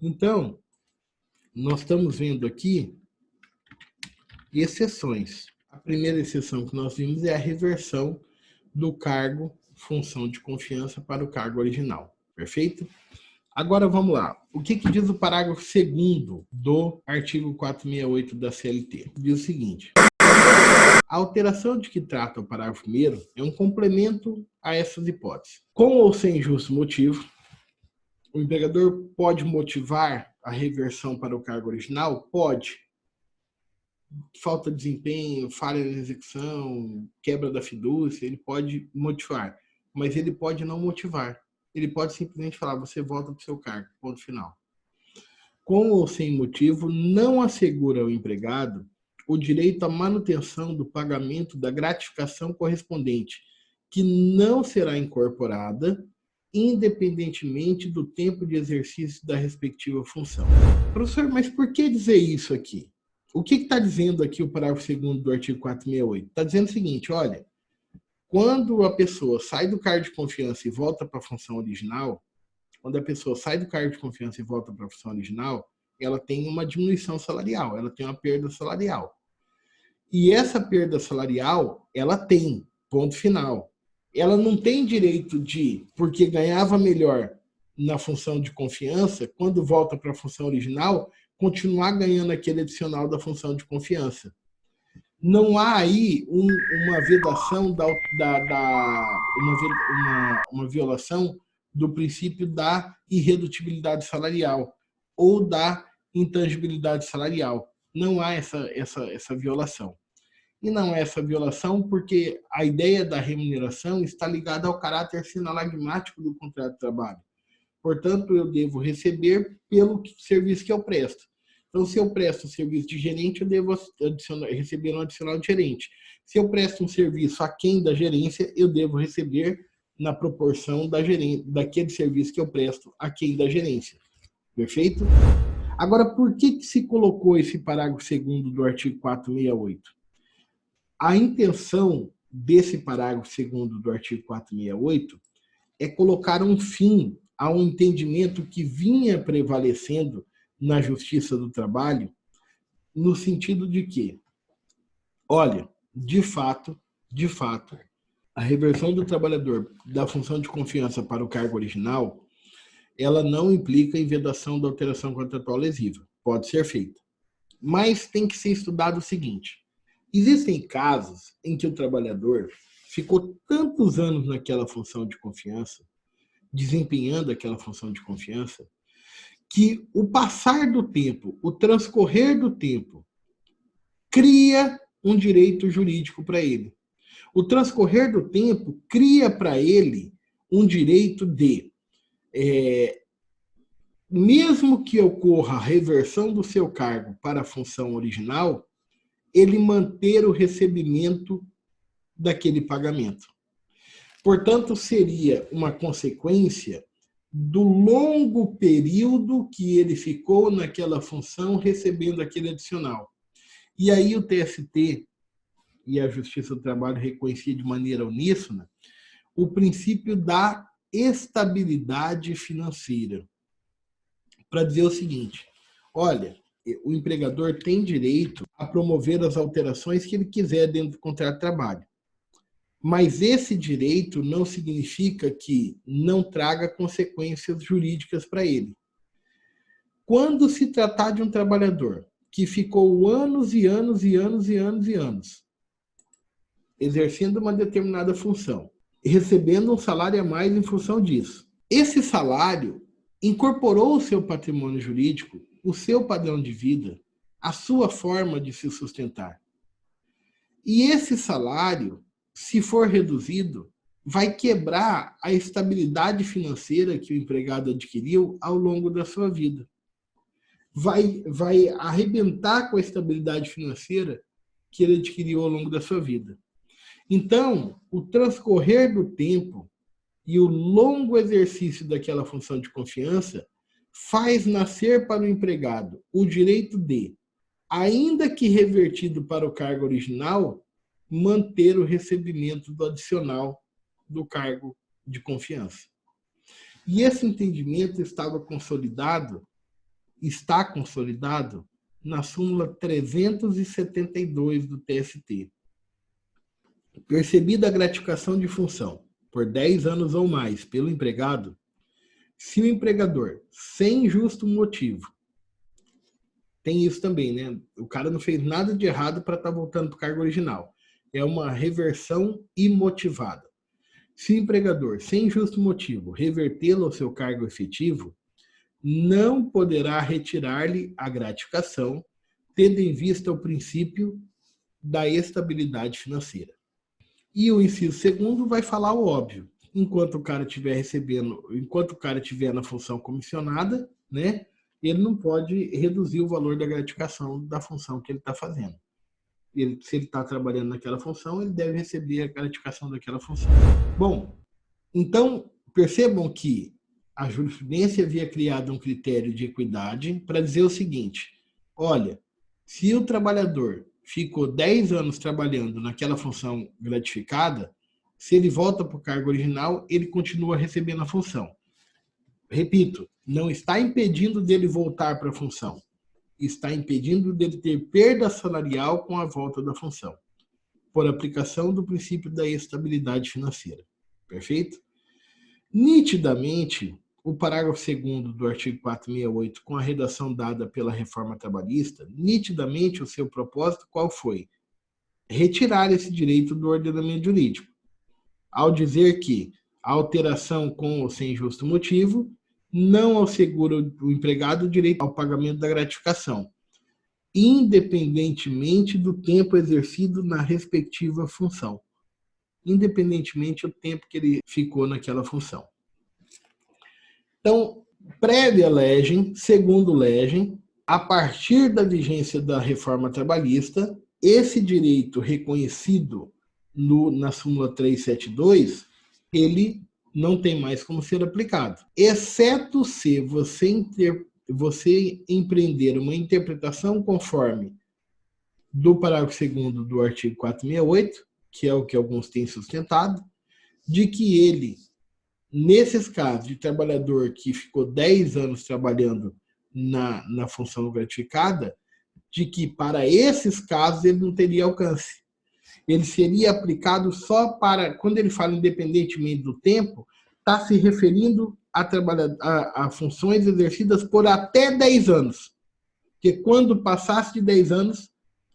Então, nós estamos vendo aqui exceções. A primeira exceção que nós vimos é a reversão do cargo função de confiança para o cargo original. Perfeito? Agora vamos lá. O que diz o parágrafo 2º do artigo 468 da CLT? Diz o seguinte: a alteração de que trata o parágrafo 1º é um complemento a essas hipóteses. Com ou sem justo motivo, o empregador pode motivar a reversão para o cargo original? Pode. Falta de desempenho, falha na execução, quebra da fidúcia, ele pode motivar, mas ele pode não motivar. Ele pode simplesmente falar, você volta para o seu cargo, ponto final. Com ou sem motivo, não assegura ao empregado o direito à manutenção do pagamento da gratificação correspondente, que não será incorporada, independentemente do tempo de exercício da respectiva função. Professor, mas por que dizer isso aqui? O que está dizendo aqui o parágrafo 2º do artigo 468? Está dizendo o seguinte, olha, quando a pessoa sai do cargo de confiança e volta para a função original, ela tem uma diminuição salarial, ela tem uma perda salarial. E essa perda salarial, ela tem, ponto final. Ela não tem direito de, porque ganhava melhor na função de confiança, quando volta para a função original, continuar ganhando aquele adicional da função de confiança. Não há aí uma vedação uma violação do princípio da irredutibilidade salarial ou da intangibilidade salarial. Não há essa violação. E não é essa violação porque a ideia da remuneração está ligada ao caráter sinalagmático do contrato de trabalho. Portanto, eu devo receber pelo serviço que eu presto. Então, se eu presto um serviço de gerente, eu devo receber um adicional de gerente. Se eu presto um serviço aquém da gerência, eu devo receber na proporção daquele serviço que eu presto aquém da gerência. Perfeito? Agora, por que se colocou esse parágrafo 2º do artigo 468? A intenção desse parágrafo 2º do artigo 468 é colocar um fim a um entendimento que vinha prevalecendo na Justiça do Trabalho, no sentido de que, olha, de fato, a reversão do trabalhador da função de confiança para o cargo original, ela não implica em vedação da alteração contratual lesiva. Pode ser feita. Mas tem que ser estudado o seguinte: existem casos em que o trabalhador ficou tantos anos naquela função de confiança, desempenhando aquela função de confiança, que o passar do tempo, o transcorrer do tempo, cria um direito jurídico para ele. O transcorrer do tempo cria para ele um direito de, mesmo que ocorra a reversão do seu cargo para a função original, ele manter o recebimento daquele pagamento. Portanto, seria uma consequência do longo período que ele ficou naquela função recebendo aquele adicional. E aí o TST e a Justiça do Trabalho reconhecia de maneira uníssona o princípio da estabilidade financeira, para dizer o seguinte: olha, o empregador tem direito a promover as alterações que ele quiser dentro do contrato de trabalho. Mas esse direito não significa que não traga consequências jurídicas para ele. Quando se tratar de um trabalhador que ficou anos e anos exercendo uma determinada função, recebendo um salário a mais em função disso, esse salário incorporou o seu patrimônio jurídico, o seu padrão de vida, a sua forma de se sustentar. E esse salário, se for reduzido, vai quebrar a estabilidade financeira que o empregado adquiriu ao longo da sua vida. Vai arrebentar com a estabilidade financeira que ele adquiriu ao longo da sua vida. Então, o transcorrer do tempo e o longo exercício daquela função de confiança faz nascer para o empregado o direito de, ainda que revertido para o cargo original, manter o recebimento do adicional do cargo de confiança. E esse entendimento estava consolidado está consolidado na súmula 372 do TST. Percebida a gratificação de função por 10 anos ou mais pelo empregado, se o empregador, sem justo motivo, tem isso também, né? O cara não fez nada de errado para estar voltando para o cargo original. É uma reversão imotivada. Se o empregador, sem justo motivo, revertê-lo ao seu cargo efetivo, não poderá retirar-lhe a gratificação, tendo em vista o princípio da estabilidade financeira. E o inciso segundo vai falar o óbvio. Enquanto o cara estiver na função comissionada, né, ele não pode reduzir o valor da gratificação da função que ele está fazendo. Se ele está trabalhando naquela função, ele deve receber a gratificação daquela função. Bom, então percebam que a jurisprudência havia criado um critério de equidade para dizer o seguinte: olha, se o trabalhador ficou 10 anos trabalhando naquela função gratificada, se ele volta para o cargo original, ele continua recebendo a função. Repito, não está impedindo dele voltar para a função, está impedindo dele ter perda salarial com a volta da função, por aplicação do princípio da estabilidade financeira. Perfeito? Nitidamente, o parágrafo 2º do artigo 468, com a redação dada pela reforma trabalhista, nitidamente o seu propósito qual foi? Retirar esse direito do ordenamento jurídico, ao dizer que a alteração com ou sem justo motivo não assegura o empregado o direito ao pagamento da gratificação, independentemente do tempo exercido na respectiva função, independentemente do tempo que ele ficou naquela função. Então, prévia legem, segundo legem, a partir da vigência da reforma trabalhista, esse direito reconhecido na súmula 372, ele não tem mais como ser aplicado, exceto se você empreender uma interpretação conforme do parágrafo 2º do artigo 468, que é o que alguns têm sustentado, de que ele, nesses casos de trabalhador que ficou 10 anos trabalhando na função gratificada, de que para esses casos ele não teria alcance. Ele seria aplicado só para, quando ele fala independentemente do tempo, está se referindo a funções exercidas por até 10 anos. Porque quando passasse de 10 anos,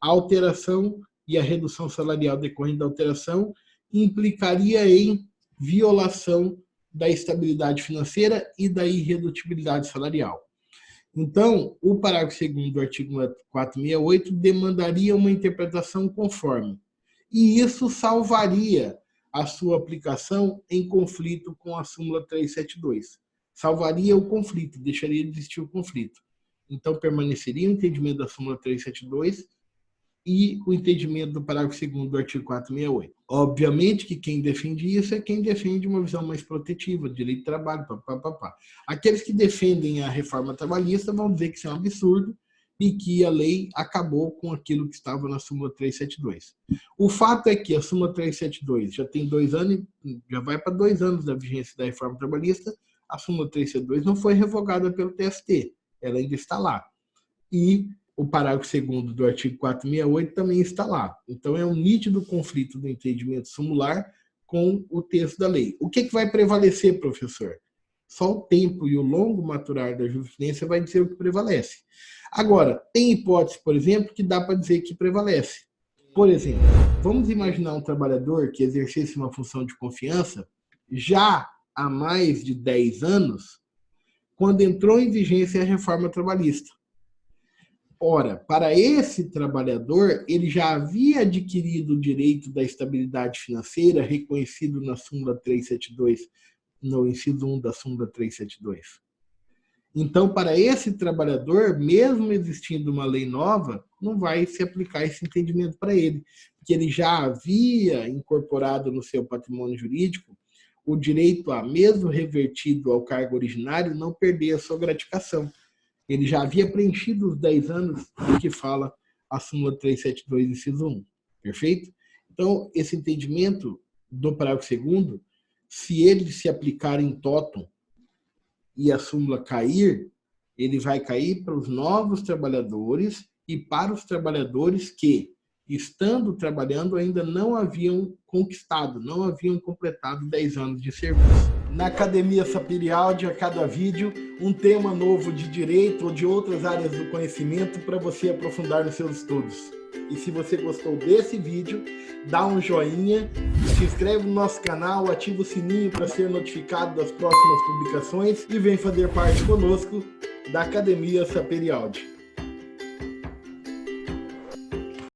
a alteração e a redução salarial decorrente da alteração implicaria em violação da estabilidade financeira e da irredutibilidade salarial. Então, o parágrafo 2º do artigo 468 demandaria uma interpretação conforme, e isso salvaria a sua aplicação em conflito com a súmula 372. Salvaria o conflito, deixaria de existir o conflito. Então, permaneceria o entendimento da súmula 372 e o entendimento do parágrafo 2º do artigo 468. Obviamente que quem defende isso é quem defende uma visão mais protetiva, direito de trabalho, papapá. Aqueles que defendem a reforma trabalhista vão dizer que isso é um absurdo e que a lei acabou com aquilo que estava na súmula 372. O fato é que a súmula 372 já tem 2 anos, já vai para 2 anos da vigência da reforma trabalhista, a súmula 372 não foi revogada pelo TST, ela ainda está lá. E o parágrafo 2º do artigo 468 também está lá. Então, é um nítido conflito do entendimento sumular com o texto da lei. O que vai prevalecer, professor? Só o tempo e o longo maturar da jurisprudência vai dizer o que prevalece. Agora, tem hipótese, por exemplo, que dá para dizer que prevalece. Por exemplo, vamos imaginar um trabalhador que exercesse uma função de confiança já há mais de 10 anos, quando entrou em vigência a reforma trabalhista. Ora, para esse trabalhador, ele já havia adquirido o direito da estabilidade financeira reconhecido na súmula 372, no inciso 1 da súmula 372. Então, para esse trabalhador, mesmo existindo uma lei nova, não vai se aplicar esse entendimento para ele, porque ele já havia incorporado no seu patrimônio jurídico o direito a, mesmo revertido ao cargo originário, não perder a sua gratificação. Ele já havia preenchido os 10 anos do que fala a súmula 372, inciso 1. Perfeito? Então, esse entendimento do parágrafo 2º, se ele se aplicar em totum e a súmula cair, Ele vai cair para os novos trabalhadores e para os trabalhadores que, estando trabalhando, ainda não haviam conquistado, não haviam completado 10 anos de serviço. Na Academia Saperialdi, a cada vídeo, um tema novo de direito ou de outras áreas do conhecimento para você aprofundar nos seus estudos. E se você gostou desse vídeo, dá um joinha, se inscreve no nosso canal, ativa o sininho para ser notificado das próximas publicações e vem fazer parte conosco da Academia Saperialdi.